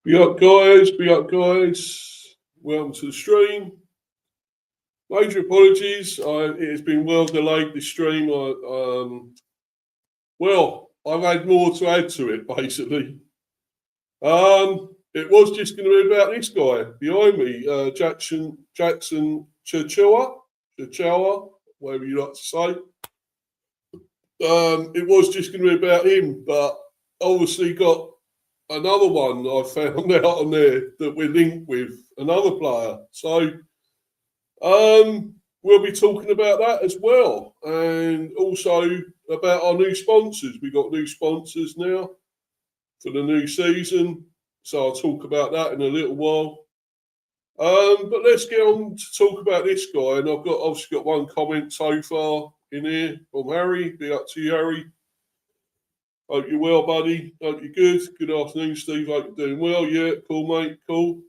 We up, guys. Welcome to the stream. Major apologies. It has been well delayed, this stream. I've had more to add to it, basically. It was just going to be about this guy behind me, Jackson Tchatchoua, whatever you like to say. It was just going to be about him, but obviously got another one I found out on there that we're linked with, another player. So we'll be talking about that as well, and also about our new sponsors. We got new sponsors now for the new season, so I'll talk about that in a little while. But let's get on to talk about this guy, and I've obviously got one comment so far in here from Harry. Be up to you, Harry. Hope you're well, buddy. Hope you're good. Good afternoon, Steve. Hope you're doing well. Yeah, cool, mate. Cool.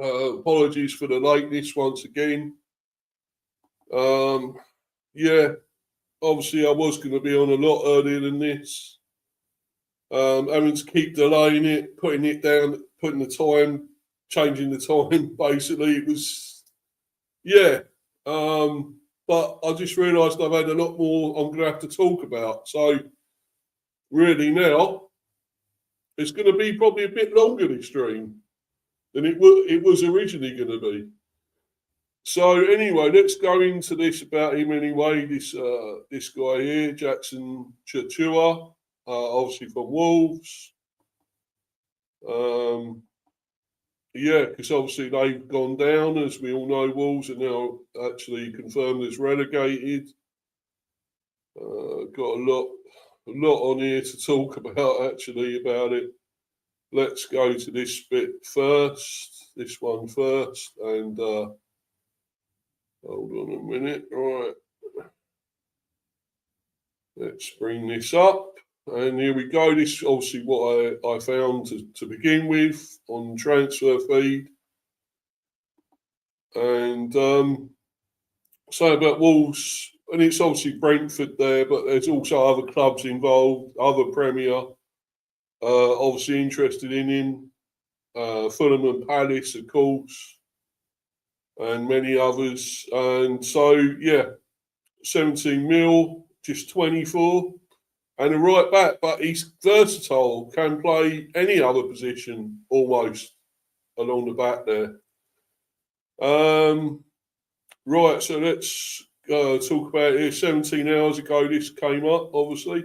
Apologies for the lateness once again. Yeah, obviously I was going to be on a lot earlier than this. Having to keep delaying it, putting it down, putting the time, changing the time. Basically, it was, yeah. But I just realised I've had a lot more I'm going to have to talk about. So really now, it's going to be probably a bit longer, this stream, than it was originally going to be. So anyway, let's go into this about him anyway. This guy here, Jackson Tchatchoua, obviously from Wolves. Yeah, because obviously they've gone down, as we all know. Wolves are now actually confirmed as relegated. Got a lot on here to talk about, actually, about it. Let's go to this bit first, this one first, and hold on a minute. Right, let's bring this up, and here we go. This is obviously what I found to begin with on transfer feed, and so about Wolves, and it's obviously Brentford there, but there's also other clubs involved, other Premier. Obviously interested in him, Fulham and Palace, of course, and many others. And so, yeah, 17 mil, just 24, and a right back, but he's versatile, can play any other position almost along the back there. Right, so let's talk about it. 17 hours ago, this came up, obviously.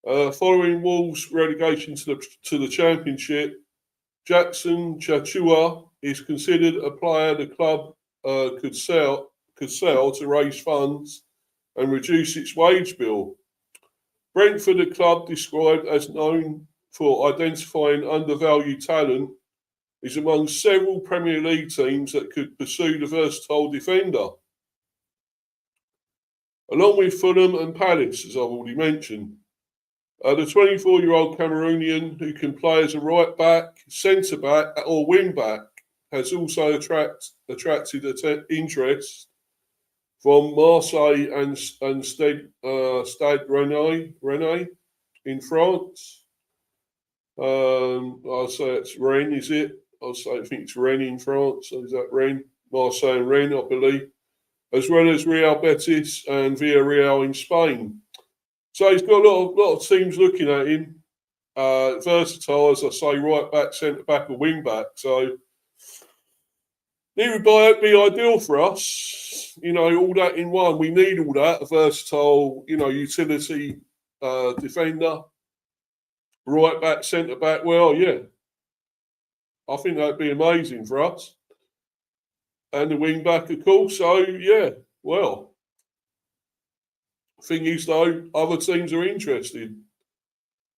Following Wolves' relegation to the Championship, Jackson Tchatchoua is considered a player the club could sell to raise funds and reduce its wage bill. Brentford, a club described as known for identifying undervalued talent, is among several Premier League teams that could pursue the versatile defender. Along with Fulham and Palace, as I've already mentioned. The 24-year-old Cameroonian, who can play as a right back, centre back, or wing back, has also attracted interest from Marseille and Stade Rennais in France. I'll say it's Rennes, is it? I think it's Rennes in France. So is that Rennes? Marseille and Rennes, I believe. As well as Real Betis and Villarreal in Spain. So he's got a lot of teams looking at him. Versatile, as I say, right back, centre back, or wing back. So it would be ideal for us. You know, all that in one. We need all that. A versatile, utility defender. Right back, centre back. Well, yeah. I think that'd be amazing for us. And the wing back, of course. So, yeah, well. Thing is, though, other teams are interested,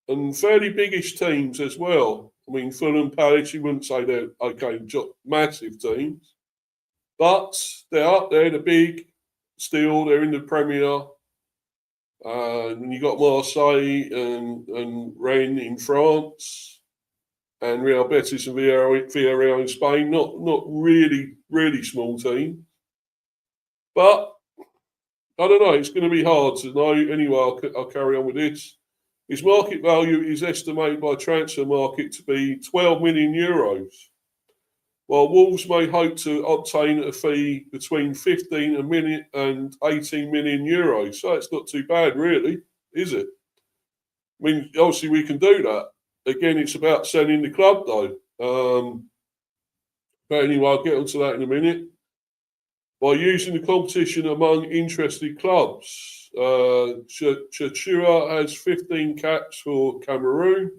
and fairly biggish teams as well. I mean, Fulham, Palace, you wouldn't say they're massive teams, but they're up there. They're big, still. They're in the Premier. And you got Marseille and Rennes in France, and Real Betis and Villarreal in Spain. Not really small team, but I don't know. It's going to be hard to know. Anyway, I'll carry on with this. His market value is estimated by Transfer Market to be €12 million, while Wolves may hope to obtain a fee between 15 million and 18 million euros. So it's not too bad, really, is it? I mean, obviously we can do that. Again, it's about selling the club, though. But anyway, I'll get onto that in a minute. By using the competition among interested clubs, Tchatchoua has 15 caps for Cameroon.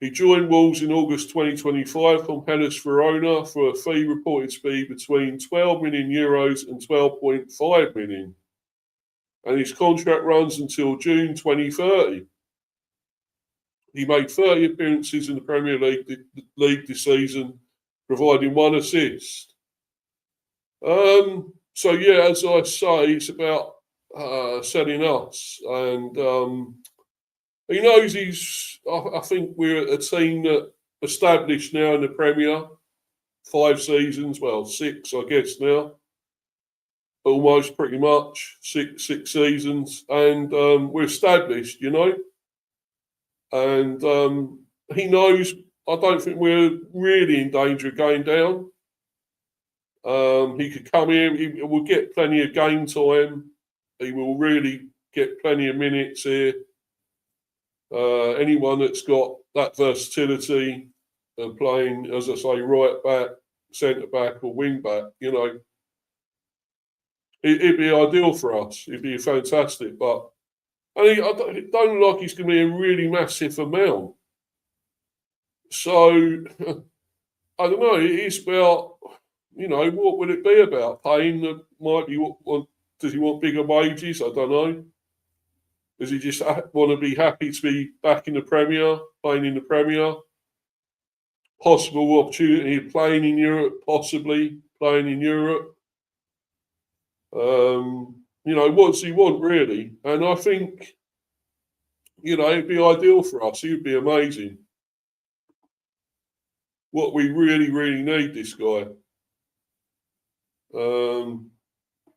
He joined Wolves in August 2025 from Hellas Verona for a fee reported to be between €12 million and 12.5 million. And his contract runs until June 2030. He made 30 appearances in the Premier League this season, providing 1 assist. So yeah, as I say, it's about selling us, and he knows I think we're a team that established now in the Premier, 5 seasons, well 6 I guess now, almost pretty much 6 seasons, and we're established, you know, and he knows. I don't think we're really in danger of going down. He could come in, he will get plenty of game time. He will really get plenty of minutes here. Anyone that's got that versatility of playing, as I say, right back, centre back, or wing back, you know, it'd be ideal for us. It'd be fantastic. But I don't look like he's going to be a really massive amount. So I don't know. It's about, you know, what would it be about? Paying might be what does he want bigger wages? I don't know. Does he just want to be happy to be back in the Premier, playing in the Premier? Possible opportunity of playing in Europe, possibly playing in Europe. You know, what does he want really? And I think, you know, it'd be ideal for us. He would be amazing. What we really, really need, this guy.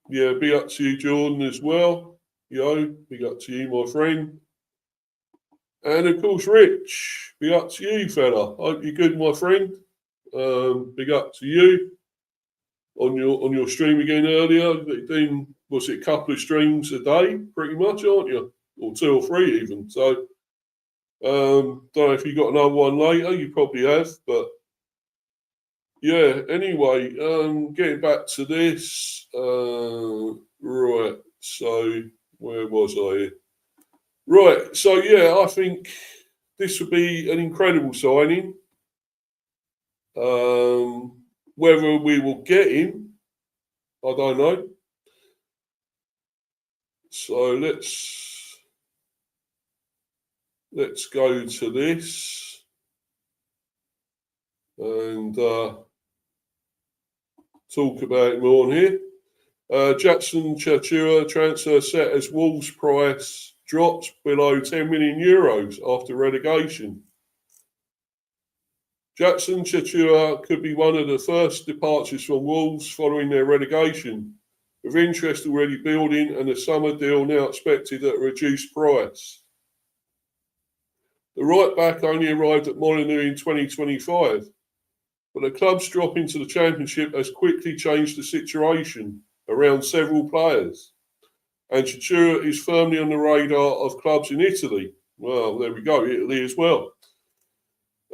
Yeah, big up to you, Jordan, as well. Yo, big up to you, my friend. And of course, Rich, big up to you, fella. Hope you're good, my friend. Big up to you on your stream again earlier. You're doing, was it a couple of streams a day, pretty much, aren't you? Or 2 or 3 even. So, don't know if you got another one later. You probably have, but yeah. Anyway, getting back to this. Right. So where was I here? Right. So yeah, I think this would be an incredible signing. Whether we will get him, I don't know. So let's go to this and talk about it more on here. Tchatchoua transfer set as Wolves price drops below €10 million after relegation. Tchatchoua could be one of the first departures from Wolves following their relegation, with interest already building and a summer deal now expected at a reduced price. The right back only arrived at Molineux in 2025, but the club's drop into the Championship has quickly changed the situation around several players, and Tchatchoua is firmly on the radar of clubs in Italy. Well, there we go, Italy as well.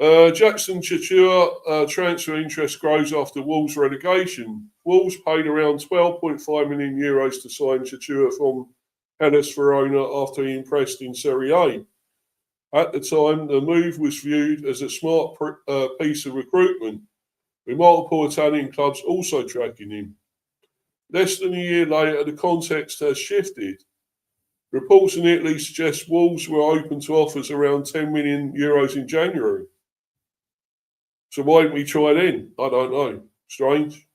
Tchatchoua transfer interest grows after Wolves' relegation. Wolves paid around €12.5 million to sign Tchatchoua from Hellas Verona after he impressed in Serie A. At the time, the move was viewed as a smart piece of recruitment, with multiple Italian clubs also tracking him. Less than a year later, the context has shifted. Reports in Italy suggest Wolves were open to offers around €10 million in January. So why didn't we try then? I don't know. Strange.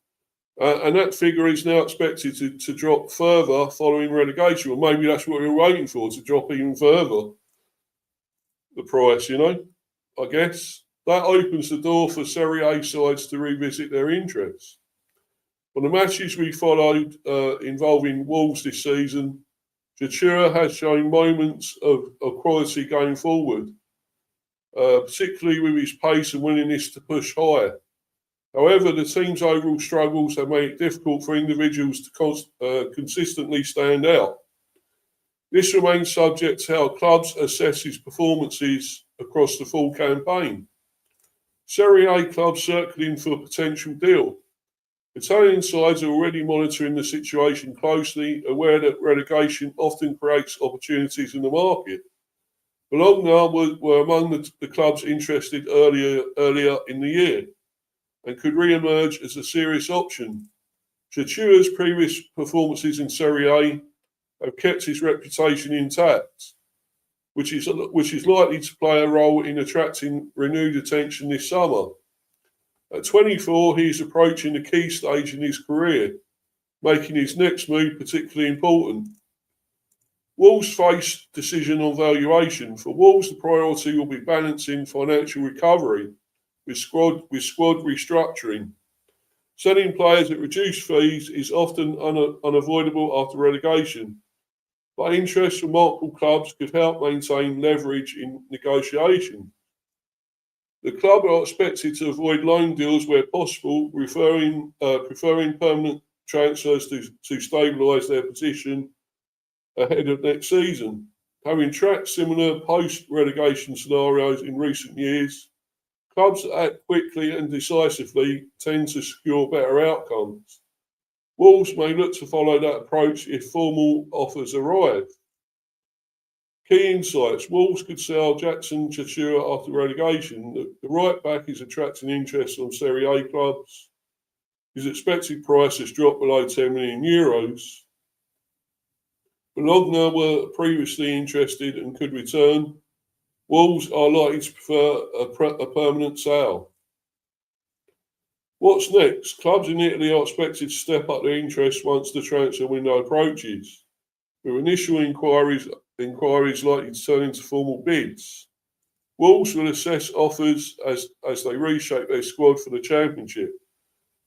And that figure is now expected to drop further following relegation. Or maybe that's what we were waiting for, to drop even further the price, you know, I guess. That opens the door for Serie A sides to revisit their interests. On the matches we followed involving Wolves this season, Tchatchoua has shown moments of quality going forward, particularly with his pace and willingness to push higher. However, the team's overall struggles have made it difficult for individuals to consistently stand out. This remains subject to how clubs assess his performances across the full campaign. Serie A clubs circling for a potential deal. Italian sides are already monitoring the situation closely, aware that relegation often creates opportunities in the market. Bologna were among the clubs interested earlier in the year and could re-emerge as a serious option. Tchatchoua's previous performances in Serie A have kept his reputation intact, which is likely to play a role in attracting renewed attention this summer. At 24, he is approaching a key stage in his career, making his next move particularly important. Wolves face decision on valuation. For Wolves, the priority will be balancing financial recovery with squad restructuring. Selling players at reduced fees is often unavoidable after relegation, but interest from multiple clubs could help maintain leverage in negotiation. The club are expected to avoid loan deals where possible, preferring permanent transfers to stabilise their position ahead of next season. Having tracked similar post-relegation scenarios in recent years, clubs that act quickly and decisively tend to secure better outcomes. Wolves may look to follow that approach if formal offers arrive. Key insights. Wolves could sell Jackson Tchatchoua after relegation. The right back is attracting interest from Serie A clubs. His expected price has dropped below €10 million. Bologna were previously interested and could return. Wolves are likely to prefer a permanent sale. What's next? Clubs in Italy are expected to step up their interest once the transfer window approaches, with initial inquiries likely to turn into formal bids. Wolves will assess offers as they reshape their squad for the Championship,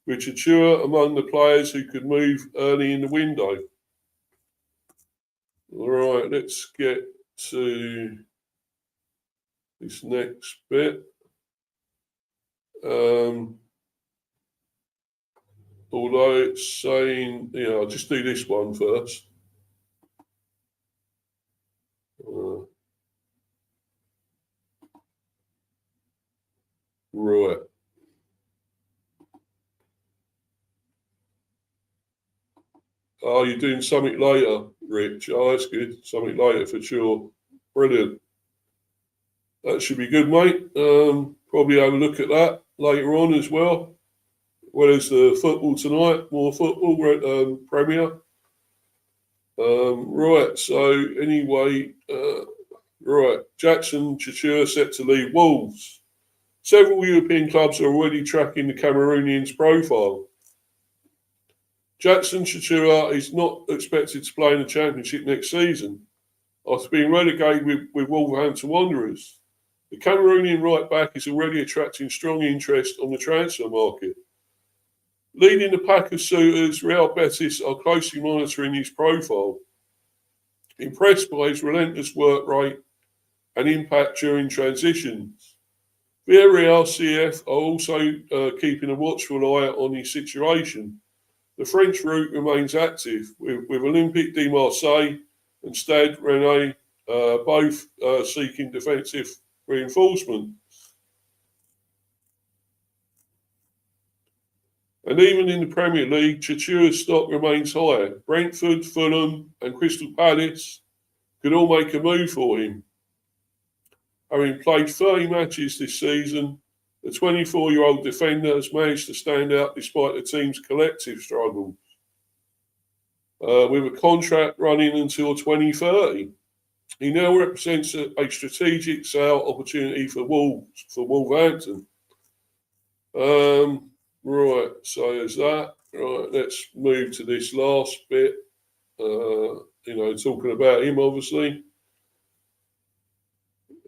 with Tchatchoua among the players who could move early in the window. All right, let's get to this next bit. Although it's saying, I'll just do this one first. Right. Oh, you're doing something later, Rich. Oh, that's good. Something later for sure. Brilliant. That should be good, mate. Probably have a look at that later on as well. Well as the football tonight, more football, Premier. Right, so anyway, right, Jackson Tchatchoua set to leave Wolves. Several European clubs are already tracking the Cameroonian's profile. Jackson Tchatchoua is not expected to play in the Championship next season after being relegated with Wolverhampton Wanderers. The Cameroonian right back is already attracting strong interest on the transfer market. Leading the pack of suitors, Real Betis are closely monitoring his profile, impressed by his relentless work rate and impact during transitions. Villarreal CF are also keeping a watchful eye on his situation. The French route remains active, with Olympique de Marseille and Stade Rennais both seeking defensive reinforcement. And even in the Premier League, Tchatchoua's stock remains high. Brentford, Fulham and Crystal Palace could all make a move for him. Having played 30 matches this season, the 24-year-old defender has managed to stand out despite the team's collective struggles, with a contract running until 2030. He now represents a strategic sale opportunity for Wolverhampton. Right, so there's that. Right, let's move to this last bit. Talking about him, obviously.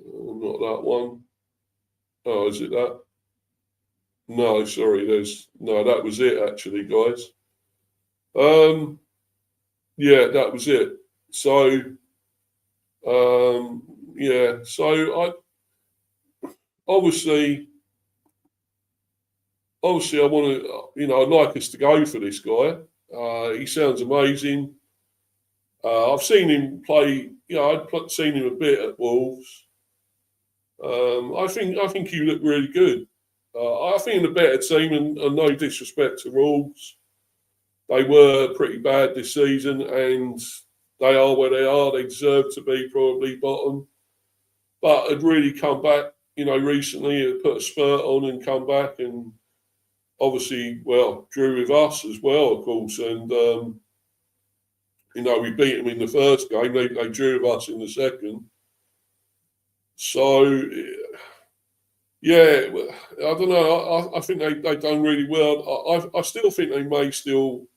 Not that one. Oh, is it that? No, sorry, that was it actually, guys. Yeah, that was it. So yeah, so obviously I want to, I'd like us to go for this guy. He sounds amazing. I've seen him play. I'd seen him a bit at Wolves. I think he looked really good. I think the better team, and no disrespect to Wolves, they were pretty bad this season, and they are where they are. They deserve to be probably bottom, but had really come back. Recently, had put a spurt on and come back, and obviously, well, drew with us as well, of course, and we beat them in the first game. They drew with us in the second. So, yeah, I don't know. I think they done really well. I still think they may still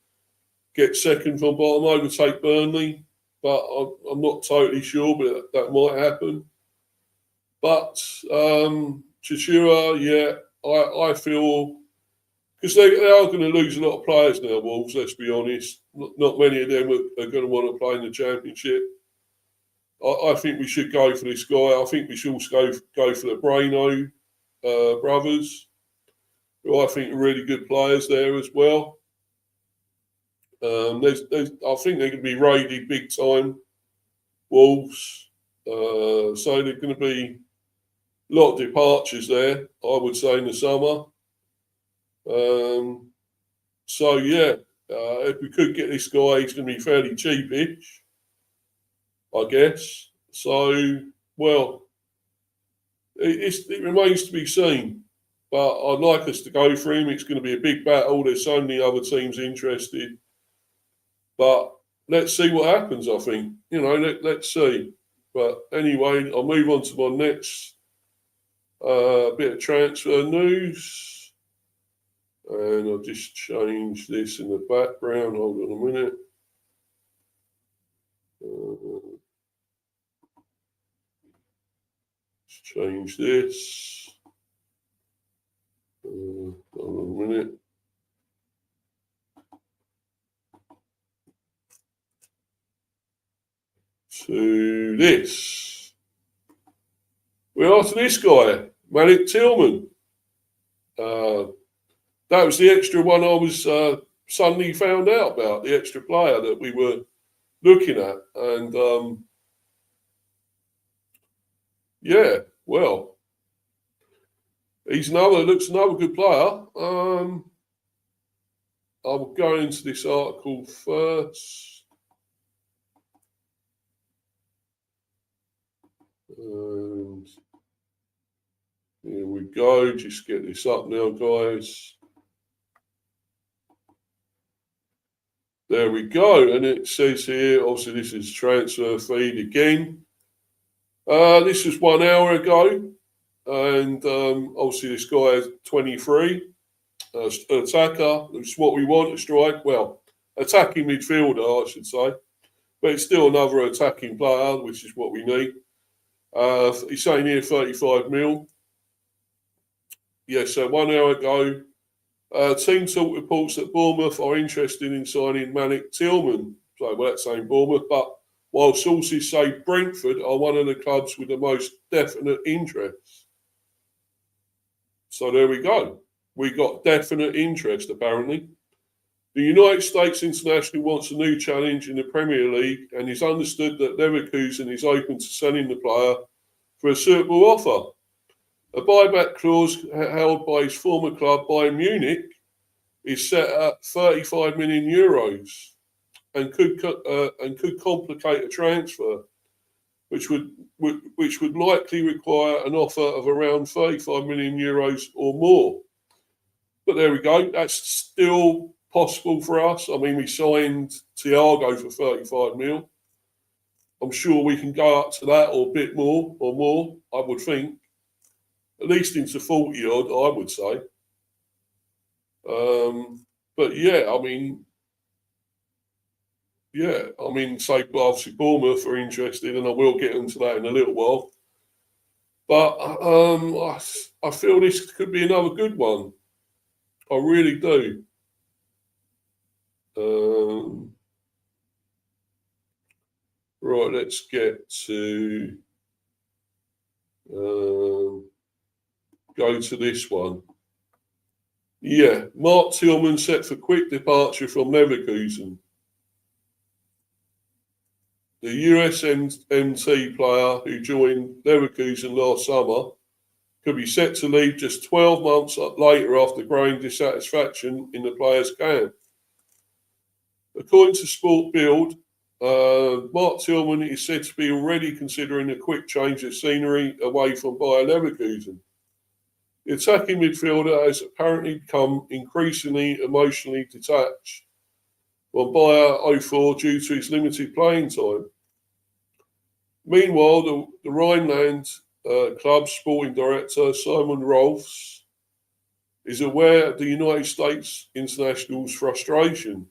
get second from bottom, overtake Burnley, but I'm not totally sure, but that might happen. But Tchatchoua, yeah, I feel, because they are going to lose a lot of players now, Wolves, let's be honest. Not many of them are going to want to play in the Championship. I think we should go for this guy. I think we should also go for the Braino brothers, who I think are really good players there as well. I think they're going to be raided big time, Wolves. So they're going to be a lot of departures there, I would say, in the summer. So yeah, if we could get this guy, he's going to be fairly cheapish, I guess. So, well, it remains to be seen. But I'd like us to go for him. It's going to be a big battle. There's so many other teams interested. But let's see what happens, I think. Let's see. But anyway, I'll move on to my next bit of transfer news. And I'll just change this in the background. Hold on a minute. Let's change this. Hold on a minute. To this. We're after this guy, Malik Tillman. That was the extra one I was suddenly found out about, the extra player that we were looking at. And yeah, well, looks another good player. I'll go into this article first. And here we go. Just get this up now, guys. There we go. And it says here, obviously, this is transfer feed again. This was 1 hour ago. And obviously, this guy is 23. Attacker, which is what we want, a strike. Well, attacking midfielder, I should say. But it's still another attacking player, which is what we need. He's saying here 35 mil. Yeah, so 1 hour ago, Team Talk reports that Bournemouth are interested in signing Malik Tillman. So, well, that's saying Bournemouth, but while sources say Brentford are one of the clubs with the most definite interest. So there we go. We got definite interest, apparently. The United States international wants a new challenge in the Premier League and is understood that Leverkusen is open to selling the player for a suitable offer. A buyback clause held by his former club, Bayern Munich, is set at 35 million euros and could complicate a transfer, which would likely require an offer of around 35 million euros or more. But there we go. That's still possible for us. I mean, we signed Thiago for 35 mil. I'm sure we can go up to that or a bit more or more, I would think. At least into 40 odd, I would say. But yeah, say obviously Bournemouth are interested, and I will get into that in a little while. But I feel this could be another good one. I really do. right, let's get to go to this one. Yeah, Mark Tillman set for quick departure from Leverkusen. The USMT player who joined Leverkusen last summer could be set to leave just 12 months later after growing dissatisfaction in the players' camp. According to Sport Bild, Mark Tillman is said to be already considering a quick change of scenery away from Bayer Leverkusen. The attacking midfielder has apparently become increasingly emotionally detached from Bayer 04 due to his limited playing time. Meanwhile, the Rhineland club's sporting director, Simon Rolfs, is aware of the United States international's frustration.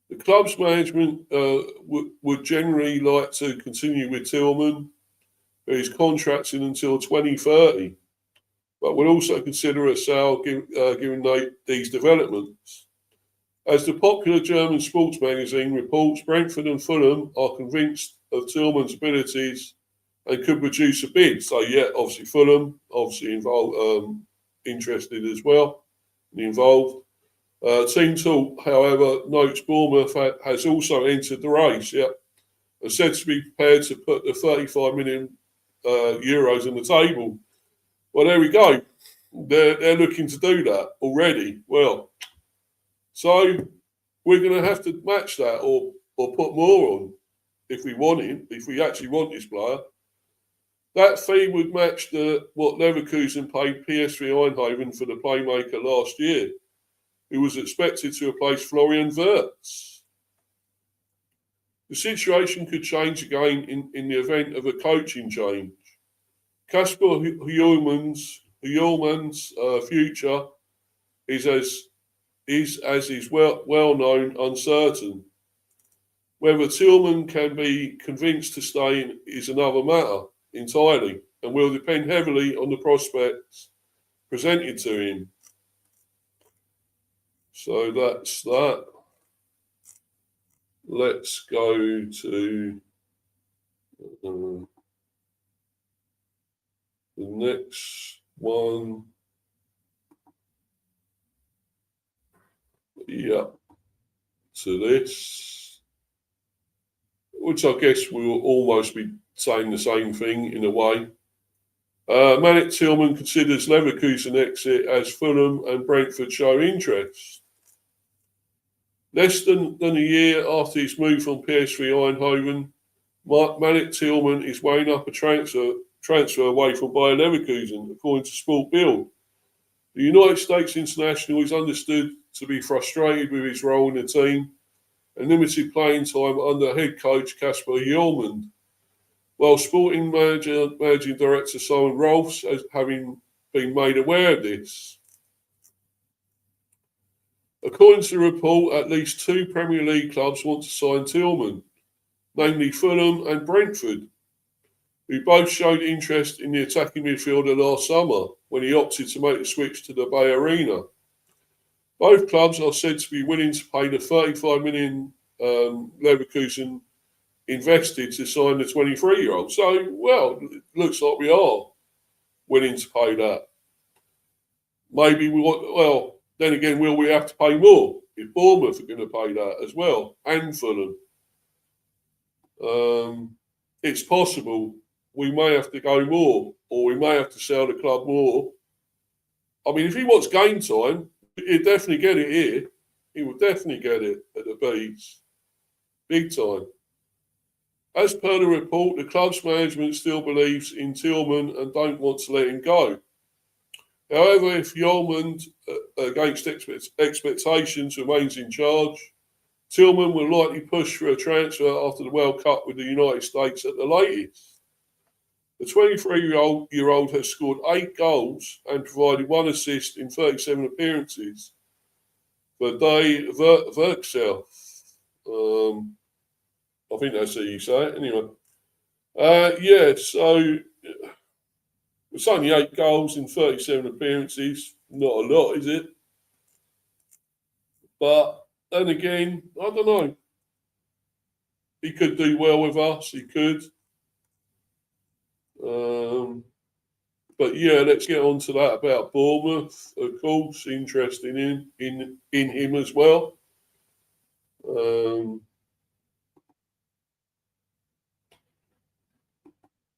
The club's management would generally like to continue with Tillman, who is contracted until 2030, but will also consider a sale given these developments. As the popular German sports magazine reports, Brentford and Fulham are convinced of Tillman's abilities and could produce a bid. So, yeah, obviously Fulham, interested as well, and involved. Team Talk, however, notes Bournemouth has also entered the race, and said to be prepared to put the 35 million euros on the table. Well, there we go. They're looking to do that already. Well, so we're going to have to match that or put more on if we want him, if we actually want this player. That fee would match what Leverkusen paid PSV Eindhoven for the playmaker last year, who was expected to replace Florian Wirtz. The situation could change again in the event of a coaching change. Kasper Hjulmann's future is well known uncertain. Whether Tillman can be convinced to stay is another matter entirely, and will depend heavily on the prospects presented to him. So that's that. Let's go to the next one. Yeah, to this, which I guess will almost be saying the same thing in a way. Malik Tillman considers Leverkusen exit as Fulham and Brentford show interest. Less than a year after his move from PSV Eindhoven, Malik Tillman is weighing up a transfer away from Bayer Leverkusen, according to Sport Bild. The United States international is understood to be frustrated with his role in the team and limited playing time under head coach Kasper Hjulmand, while sporting managing director Simon Rolfs has having been made aware of this. According to the report, at least two Premier League clubs want to sign Tillman, namely Fulham and Brentford, who both showed interest in the attacking midfielder last summer when he opted to make the switch to the Bay Arena. Both clubs are said to be willing to pay the 35 million Leverkusen invested to sign the 23-year-old. So, well, it looks like we are willing to pay that. Maybe then again, will we have to pay more if Bournemouth are going to pay that as well, and Fulham? It's possible we may have to go more, or we may have to sell the club more. I mean, if he wants game time, he'll definitely get it here. He will definitely get it at the Bees. Big time. As per the report, the club's management still believes in Tillman and don't want to let him go. However, if Hjulmand, against expectations, remains in charge, Tillman will likely push for a transfer after the World Cup with the United States at the latest. The 23-year-old has scored 8 goals and provided 1 assist in 37 appearances for Day Verksel. I think that's how you say it. Anyway, so it's only 8 goals in 37 appearances. Not a lot, is it? But then again, I don't know. he could do well with us. He could. But yeah, let's get on to that about Bournemouth. Of course, interested in him as well.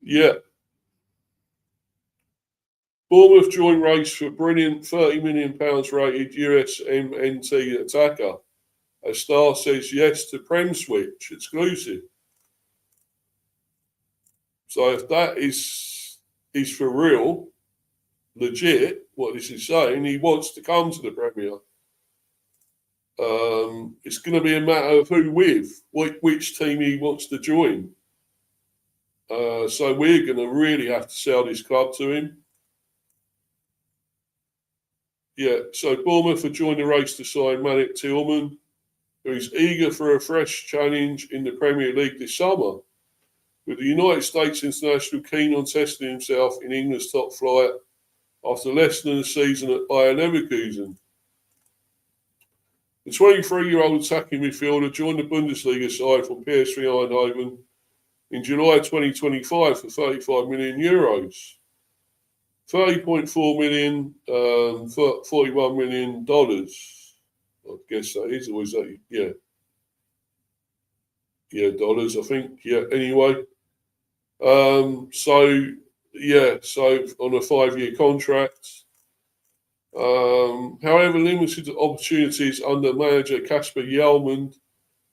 Yeah. Bournemouth join race for brilliant £30 million rated USMNT attacker. A Star says yes to Prem switch exclusive. So if that is for real, legit, what this is saying, he wants to come to the Premier. It's going to be a matter of who with, which team he wants to join. So we're going to really have to sell this club to him. Yeah, so Bournemouth have joined the race to sign Malik Tillman, who is eager for a fresh challenge in the Premier League this summer, with the United States international keen on testing himself in England's top flight after less than a season at Bayer Leverkusen. The 23-year-old attacking midfielder joined the Bundesliga side from PSV Eindhoven in July 2025 for €35 million. 30.4 million, $41 million. I guess that is, or is that, yeah. Yeah, dollars, I think. Yeah, anyway. So on a 5-year contract. However, limited opportunities under manager Kasper Jelmond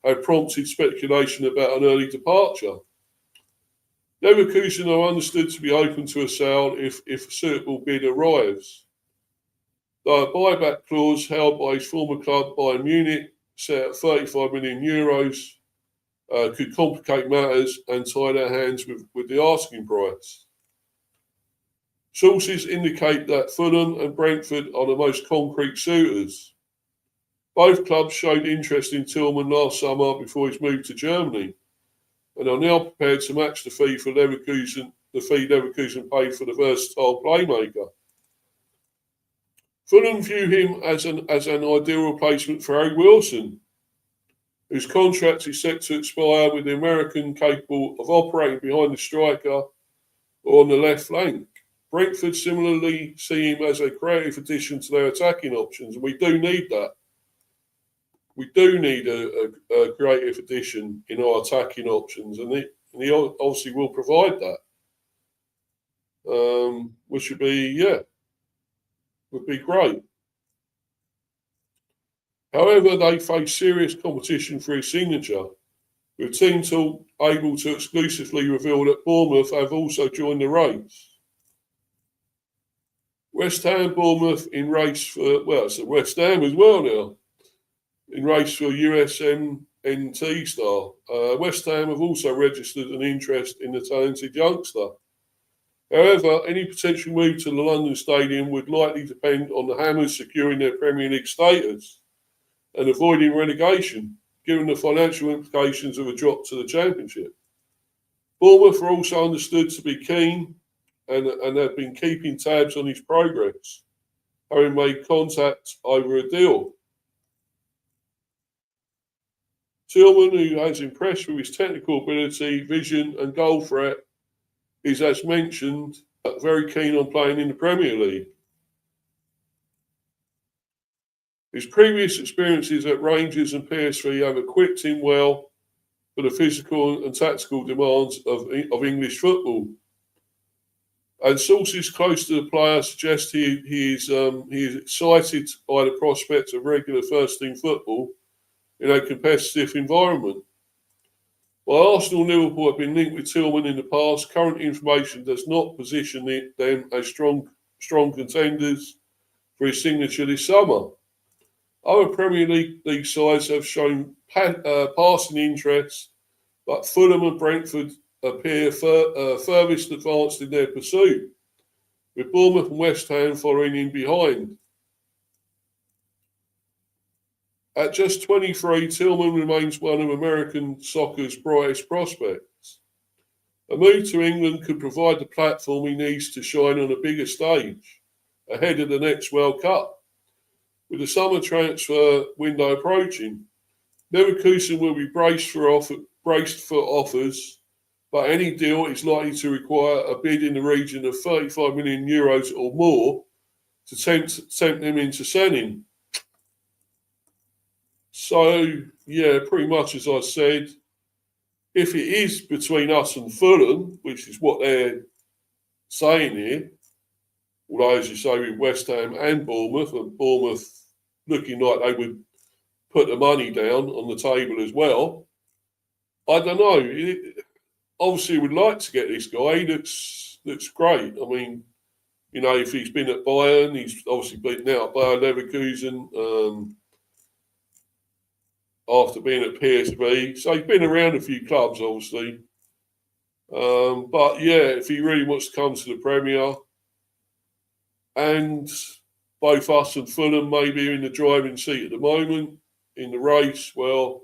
have prompted speculation about an early departure. Leverkusen are understood to be open to a sale if a suitable bid arrives. Though a buyback clause held by his former club Bayern Munich, set at €35 million, could complicate matters and tie their hands with the asking price. Sources indicate that Fulham and Brentford are the most concrete suitors. Both clubs showed interest in Tillman last summer before his move to Germany, and are now prepared to match the fee Leverkusen paid for the versatile playmaker. Fulham view him as an ideal replacement for Harry Wilson, whose contract is set to expire, with the American capable of operating behind the striker or on the left flank. Brentford similarly see him as a creative addition to their attacking options, and we do need that. We do need a creative addition in our attacking options, and he obviously will provide that, which would be great. However, they face serious competition for his signature, with Team Talk able to exclusively reveal that Bournemouth have also joined the race. West Ham, Bournemouth in race for, it's West Ham as well now, in race for USMNT star. West Ham have also registered an interest in the talented youngster. However, any potential move to the London Stadium would likely depend on the Hammers securing their Premier League status and avoiding relegation, given the financial implications of a drop to the Championship. Bournemouth are also understood to be keen and have been keeping tabs on his progress, having made contact over a deal. Tillman, who has impressed with his technical ability, vision and goal threat, is, as mentioned, very keen on playing in the Premier League. His previous experiences at Rangers and PSV have equipped him well for the physical and tactical demands of English football. And sources close to the player suggest he is excited by the prospect of regular first-team football in a competitive environment. While Arsenal and Liverpool have been linked with Tillman in the past, current information does not position them as strong contenders for his signature this summer. Other Premier League sides have shown passing interest, but Fulham and Brentford appear furthest advanced in their pursuit, with Bournemouth and West Ham following in behind. At just 23, Tillman remains one of American soccer's brightest prospects. A move to England could provide the platform he needs to shine on a bigger stage ahead of the next World Cup. With the summer transfer window approaching, Leverkusen will be braced for braced for offers, but any deal is likely to require a bid in the region of 35 million euros or more to tempt them into selling. So, yeah, pretty much as I said, if it is between us and Fulham, which is what they're saying here, although, as you say, with West Ham and Bournemouth looking like they would put the money down on the table as well, I don't know. Obviously, we'd like to get this guy. He looks great. I mean, you know, if he's been at Bayern, he's obviously been now at Bayer Leverkusen after being at PSV. So he's been around a few clubs, obviously. But, yeah, if he really wants to come to the Premier, and both us and Fulham maybe are in the driving seat at the moment in the race, well,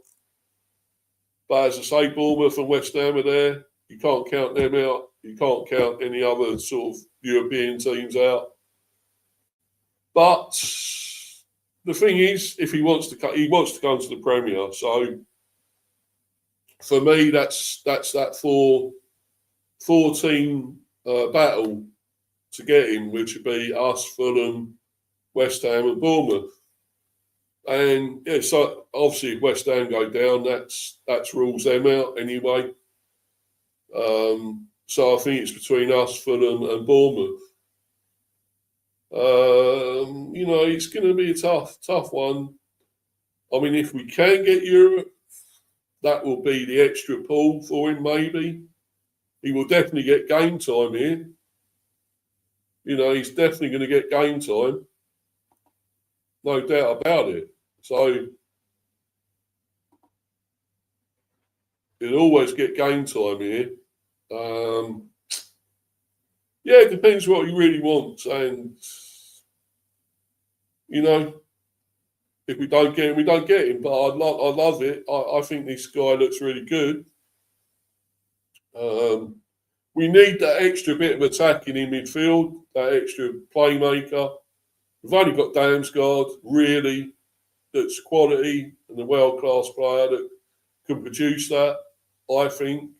but as I say, Bournemouth and West Ham are there. You can't count them out. You can't count any other sort of European teams out. But the thing is, if he wants to come to the Premier. So for me, that's that four-team battle to get him, which would be us, Fulham, West Ham, and Bournemouth. And yeah, so obviously if West Ham go down, that's rules them out anyway. So I think it's between us, Fulham, and Bournemouth. You know, it's going to be a tough one. I mean, if we can get Europe, that will be the extra pull for him. Maybe he will definitely get game time here. You know, he's definitely going to get game time, no doubt about it. So he'll always get game time here. Yeah, it depends what he really wants. And, you know, if we don't get him, we don't get him. But I love it. I think this guy looks really good. We need that extra bit of attacking in midfield, that extra playmaker. We've only got Damsgaard, really, that's quality and a world-class player that can produce that, I think.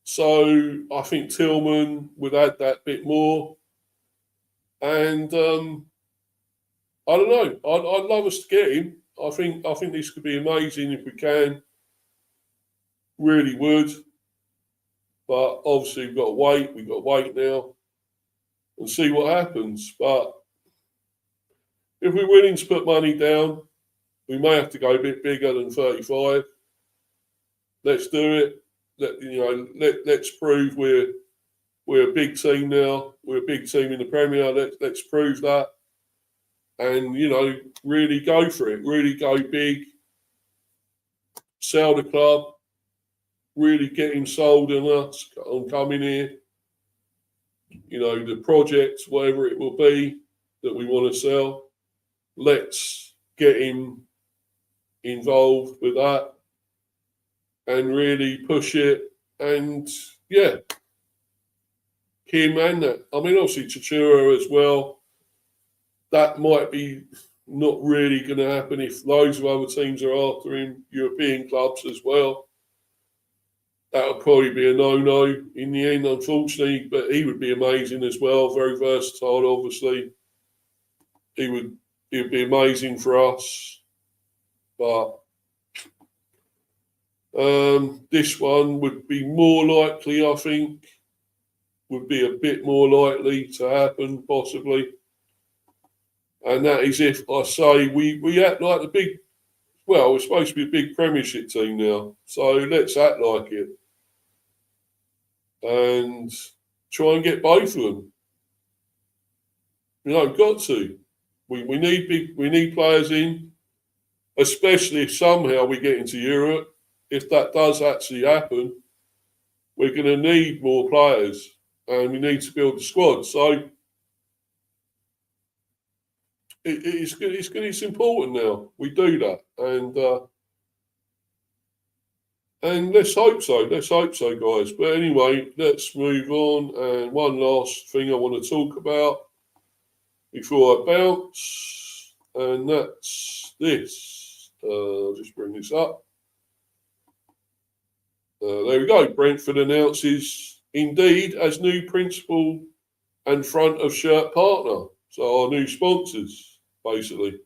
So I think Tillman would add that bit more. And I don't know. I'd love us to get him. I think this could be amazing if we can. Really would. But obviously we've got to wait. We've got to wait now and see what happens. But if we're willing to put money down, we may have to go a bit bigger than 35. Let's do it. Let's prove we're a big team now. We're a big team in the Premier. Let's prove that, and you know, really go for it. Really go big. Sell the club. Really get him sold on us on coming here. You know, the project, whatever it will be that we want to sell. Let's get him involved with that and really push it. And yeah, him and that. I mean, obviously Tchatchoua as well. That might be not really going to happen if loads of other teams are after him, European clubs as well. That would probably be a no-no in the end, unfortunately. But he would be amazing as well. Very versatile, obviously. He would be amazing for us. But this one would be more likely, I think. Would be a bit more likely to happen, possibly. And that is if I say we act like the big, well, we're supposed to be a big Premiership team now. So let's act like it. And try and get both of them. You know, got to. We need players in, especially if somehow we get into Europe. If that does actually happen, we're going to need more players, and we need to build the squad. So it's important now. We do that, and let's hope so. Let's hope so, guys. But anyway, let's move on. And one last thing I want to talk about before I bounce, and that's this. I'll just bring this up. There we go. Brentford announces Indeed as new principal and front of shirt partner. So our new sponsors, basically.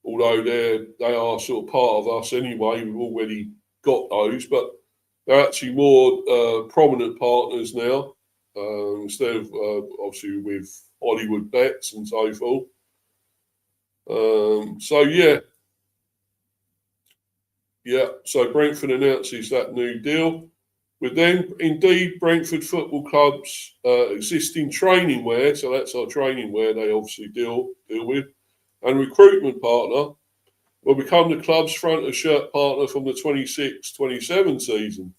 Although they are sort of part of us anyway, we've already got those, but they're actually more prominent partners now, instead of obviously with Hollywood bets and so forth. So Brentford announces that new deal. With them, Indeed, Brentford Football Club's existing training wear, so that's our training wear they obviously deal with, and recruitment partner, will become the club's front of shirt partner from the 26-27 season.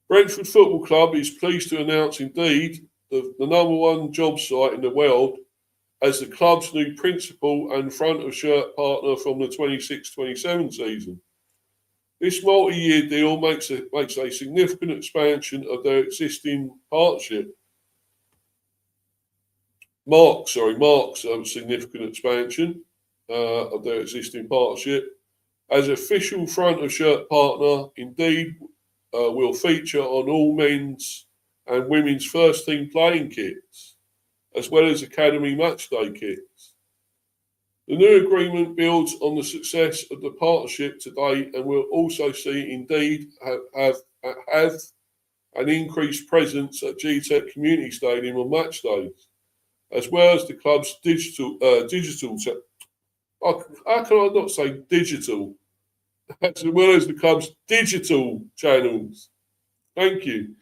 Brentford Football Club is pleased to announce Indeed, the number one job site in the world, as the club's new principal and front of shirt partner from the 26-27 season. This multi-year deal makes a significant expansion of their existing partnership. Marks a significant expansion of their existing partnership. As official front of shirt partner, Indeed will feature on all men's and women's first team playing kits, as well as academy matchday kits. The new agreement builds on the success of the partnership today and will also see Indeed have an increased presence at Tchatchoua Community Stadium on match days, as well as the club's digital. How can I not say digital? As well as the club's digital channels. Thank you.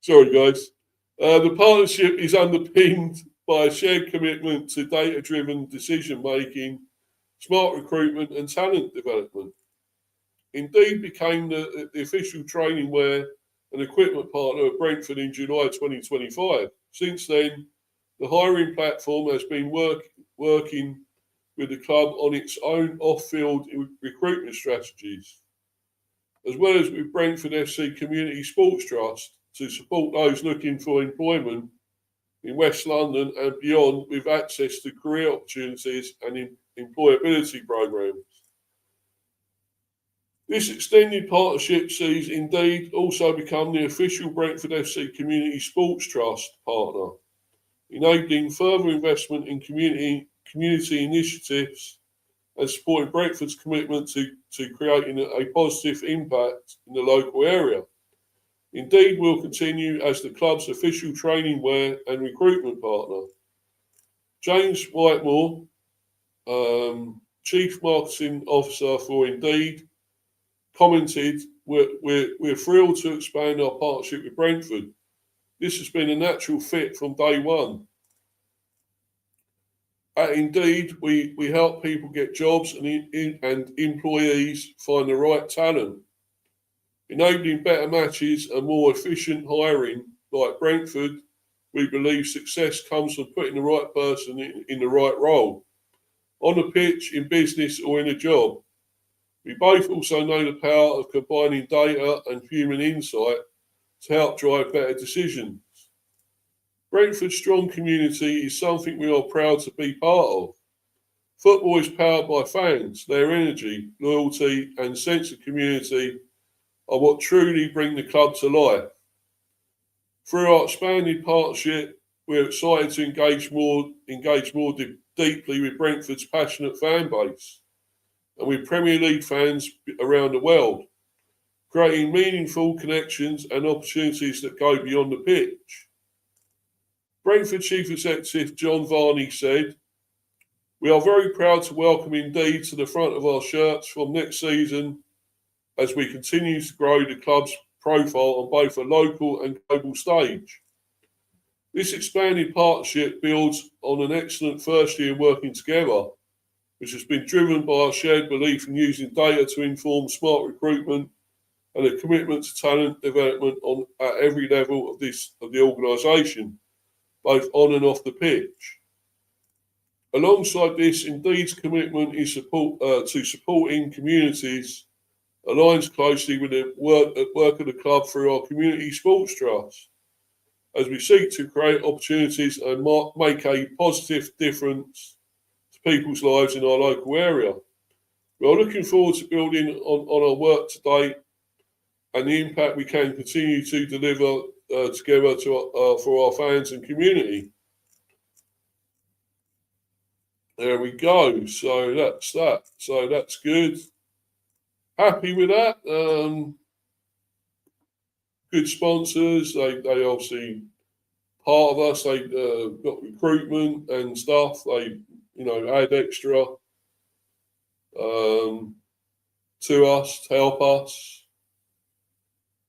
Sorry, guys. The partnership is underpinned by a shared commitment to data-driven decision-making, smart recruitment and talent development. Indeed became the official training wear and equipment partner of Brentford in July 2025. Since then, the hiring platform has been working with the club on its own off-field recruitment strategies, as well as with Brentford FC Community Sports Trust to support those looking for employment in West London and beyond with access to career opportunities and employability programs. This extended partnership sees Indeed also become the official Brentford FC Community Sports Trust partner, enabling further investment in community initiatives and supporting Brentford's commitment to creating a positive impact in the local area. Indeed will continue as the club's official training wear and recruitment partner. James Whitemore, Chief Marketing Officer for Indeed, commented, we're thrilled to expand our partnership with Brentford. This has been a natural fit from day one. At Indeed, we help people get jobs and employees find the right talent. Enabling better matches and more efficient hiring, like Brentford, we believe success comes from putting the right person in the right role, on the pitch, in business or in a job. We both also know the power of combining data and human insight to help drive better decisions. Brentford's strong community is something we are proud to be part of. Football is powered by fans. Their energy, loyalty and sense of community are what truly bring the club to life. Through our expanded partnership, we're excited to engage more deeply with Brentford's passionate fan base and with Premier League fans around the world, creating meaningful connections and opportunities that go beyond the pitch. Brentford Chief Executive John Varney said, "We are very proud to welcome Indeed to the front of our shirts from next season as we continue to grow the club's profile on both a local and global stage. This expanded partnership builds on an excellent first year working together, which has been driven by our shared belief in using data to inform smart recruitment and a commitment to talent development at every level of the organisation, both on and off the pitch. Alongside this, Indeed's commitment is to supporting communities aligns closely with the work of the club through our Community Sports Trust, as we seek to create opportunities and make a positive difference to people's lives in our local area. We are looking forward to building on our work today and the impact we can continue to deliver together for our fans and community. There we go. So that's that. So that's good. Happy with that. Good sponsors. They obviously part of us. They got recruitment and stuff. They add extra to us to help us.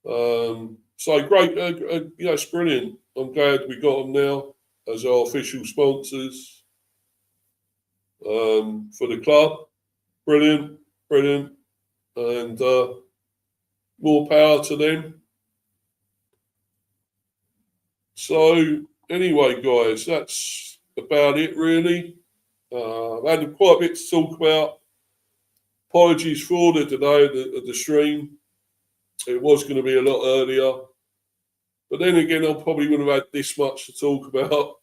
So great. It's brilliant. I'm glad we got them now as our official sponsors. For the club, brilliant, and more power to them. So anyway, guys, that's about it really. I had quite a bit to talk about. Apologies for the delay of the stream. It was going to be a lot earlier, but then again, I probably wouldn't have had this much to talk about.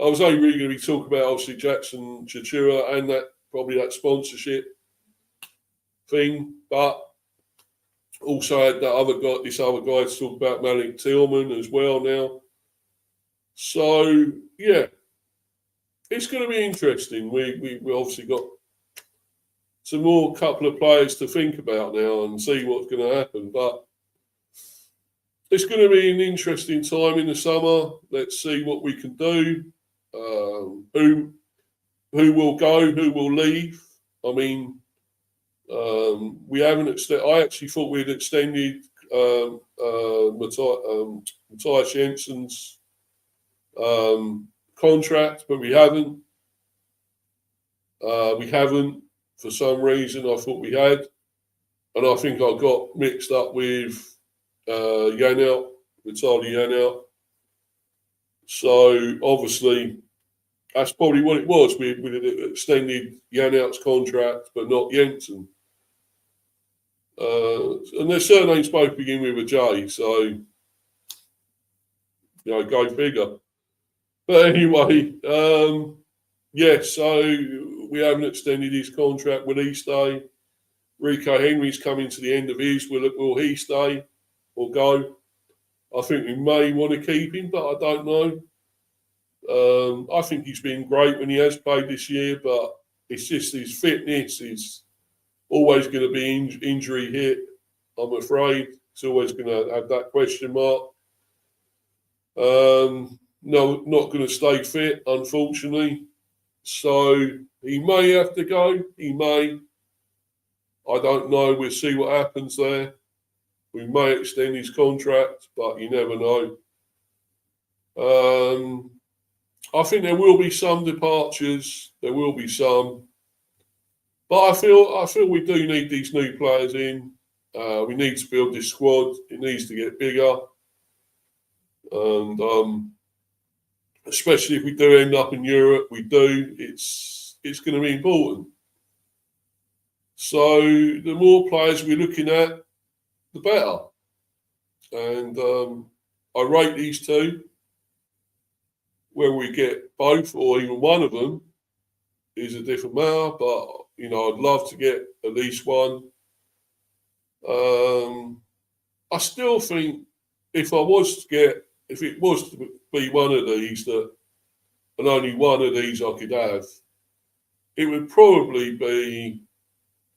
I was only really going to be talking about obviously Jackson Tchatchoua and that sponsorship thing, but also had this other guy to talk about, Malik Tillman as well now. So yeah, it's going to be interesting. We obviously got some more couple of players to think about now and see what's going to happen, but it's going to be an interesting time in the summer. Let's see what we can do. Who will go? Who will leave? I mean, we haven't extended. I actually thought we'd extended Matthias Jensen's contract, but we haven't. We haven't for some reason. I thought we had, and I think I got mixed up with Yanel, Vitaly Yanel. So obviously, that's probably what it was. We had extended Yanel's contract, but not Jensen. And their surnames both begin with a J, so go figure. But anyway, so we haven't extended his contract. Will he stay? Rico Henry's coming to the end of his. Will he stay or go? I think we may want to keep him, but I don't know. I think he's been great when he has played this year, but it's just his fitness is always going to be injury hit. I'm afraid he's always going to have that question mark. No, not going to stay fit, unfortunately. So he may have to go. He may. I don't know. We'll see what happens there. We may extend his contract, but you never know. I think there will be some departures. There will be some, but I feel we do need these new players in. We need to build this squad. It needs to get bigger, and especially if we do end up in Europe, it's going to be important. So the more players we're looking at, the better. And I rate these two. Whether we get both or even one of them is a different matter, but I'd love to get at least one. I still think if it was to be one of these and only one of these I could have, it would probably be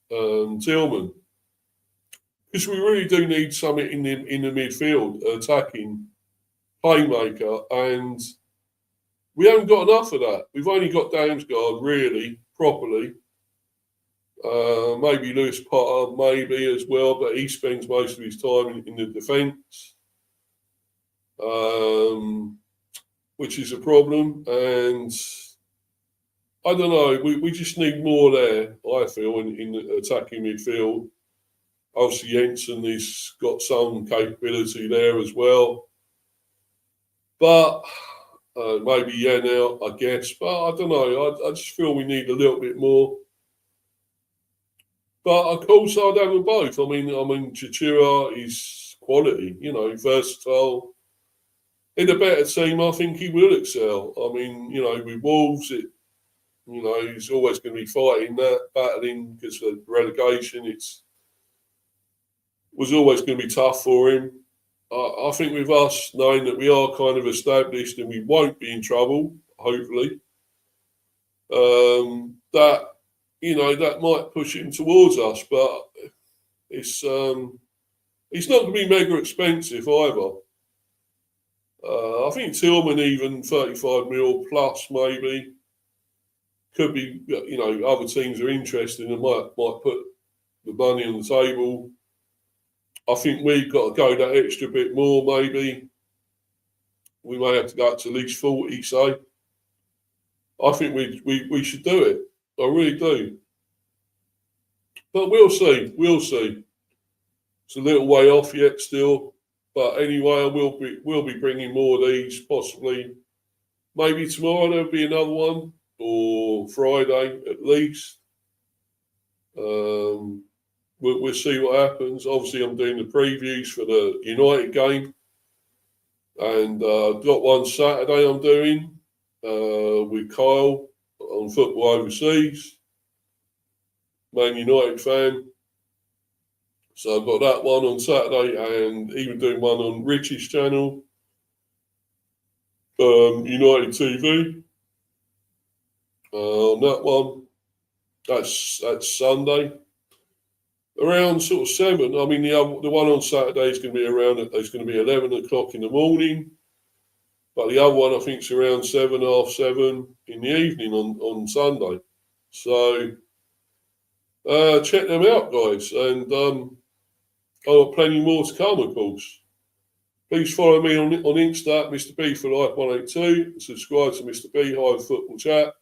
Tillman, because we really do need something in the midfield, attacking playmaker, and we haven't got enough of that. We've only got Damsgaard really properly. Maybe Lewis Potter, maybe as well, but he spends most of his time in the defence, which is a problem. And I don't know, we just need more there, I feel, in the attacking midfield. Obviously, Jensen has got some capability there as well. But maybe now, I guess. But I don't know. I just feel we need a little bit more. But of course, I'd have them both. I mean, Tchatchoua is quality, versatile. In a better team, I think he will excel. I mean, with Wolves, You know, he's always going to be fighting that, battling because of relegation. Was always going to be tough for him. I think with us knowing that we are kind of established and we won't be in trouble, hopefully, that that might push him towards us. But it's not going to be mega expensive either. I think Tillman even 35 mil plus maybe could be. Other teams are interested and might put the money on the table. I think we've got to go that extra bit more, maybe. We may have to go up to at least 40, say. I think we should do it. I really do. But we'll see. We'll see. It's a little way off yet still. But anyway, we'll be bringing more of these, possibly. Maybe tomorrow there'll be another one, or Friday at least. We'll see what happens. Obviously, I'm doing the previews for the United game. And I've got one Saturday I'm doing with Kyle on Football Overseas. Man United fan. So I've got that one on Saturday and even doing one on Richie's channel. United TV. On that one. That's Sunday. Around sort of 7. I mean, the one on Saturday is going to be it's going to be 11 o'clock in the morning. But the other one, I think, is around 7, half 7 in the evening on Sunday. So check them out, guys. And I've got plenty more to come, of course. Please follow me on Insta, Mr. B for Life 182. Subscribe to Mr. B Hive Football Chat.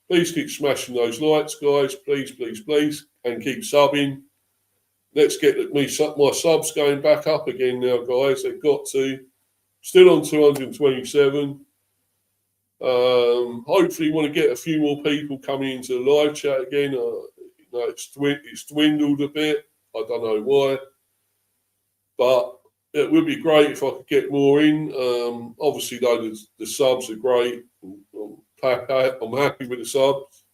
Please keep smashing those likes, guys. Please, please, please. And keep subbing. Let's get my subs going back up again now, guys. They've got to. Still on 227. Hopefully, want to get a few more people coming into the live chat again. It's dwindled a bit. I don't know why. But it would be great if I could get more in. Obviously, though, the subs are great. I'm happy with the subs.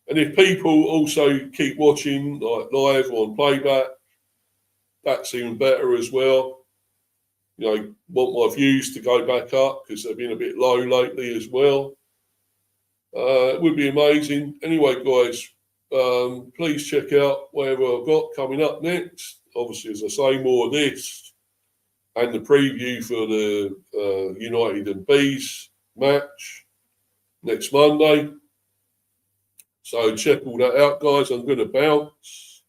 And if people also keep watching like live or on playback, that's even better as well. Want my views to go back up because they've been a bit low lately as well. It would be amazing. Anyway, guys, please check out whatever I've got coming up next. Obviously, as I say, more of this and the preview for the United and Bees match next Monday. So check all that out, guys. I'm going to bounce.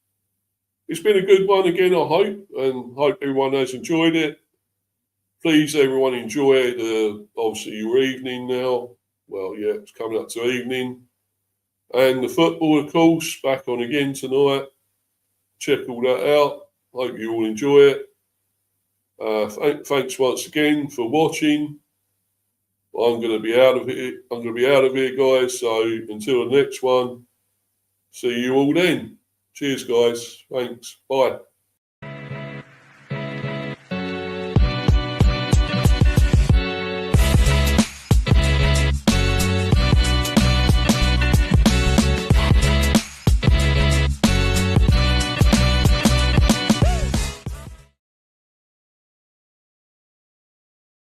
It's been a good one again, I hope, and hope everyone has enjoyed it. Please, everyone, enjoy obviously your evening now. Well, yeah, it's coming up to evening. And the football, of course, back on again tonight. Check all that out. Hope you all enjoy it. Thanks once again for watching. I'm going to be out of here. Guys. So until the next one, see you all then. Cheers, guys. Thanks. Bye.